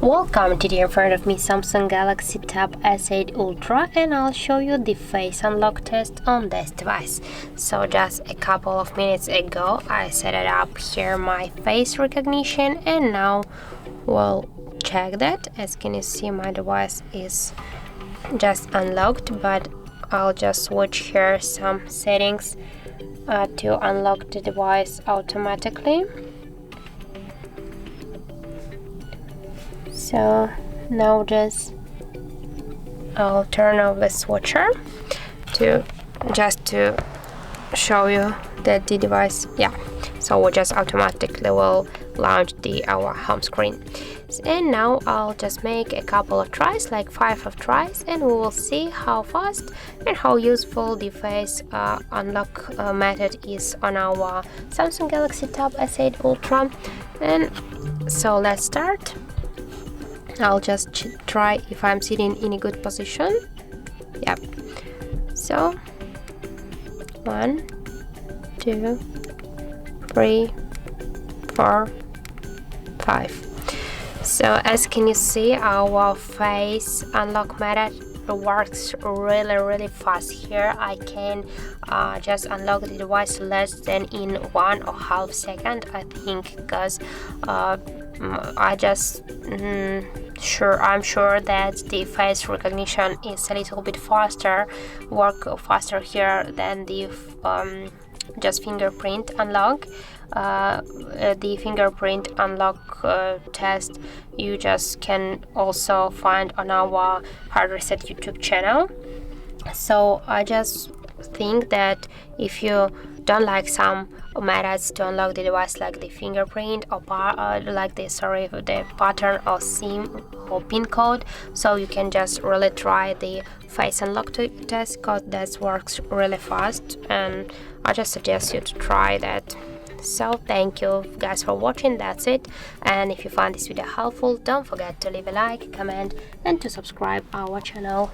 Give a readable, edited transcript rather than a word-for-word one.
Welcome. Today in front of me Samsung Galaxy Tab S8 Ultra, and I'll show you the face unlock test on this device. So just a couple of minutes ago I set it up here, my face recognition, and now we'll check that. As can you see, my device is just unlocked, but I'll just switch here some settings to unlock the device automatically. So now I'll turn off the switcher to show you that the device, so we just automatically will launch our home screen. And now I'll just make a couple of tries, like 5 tries, and we will see how fast and how useful the face unlock method is on our Samsung Galaxy Tab S8 Ultra. And so let's start. I'll just try if I'm sitting in a good position. Yep. So 1, 2, 3, 4, 5. So as can you see, our face unlock method works really fast. Here I can just unlock the device less than in 1.5 seconds, I think, because I'm sure that the face recognition is a little bit work faster here than the just fingerprint unlock. The fingerprint unlock test you just can also find on our HardReset YouTube channel. So I just think that if you don't like some methods to unlock the device, like the fingerprint or the pattern or SIM or PIN code, so you can just really try the face unlock test, because that works really fast, and I just suggest you to try that. So thank you guys for watching. That's it, and if you found this video helpful, don't forget to leave a like, comment, and to subscribe our channel.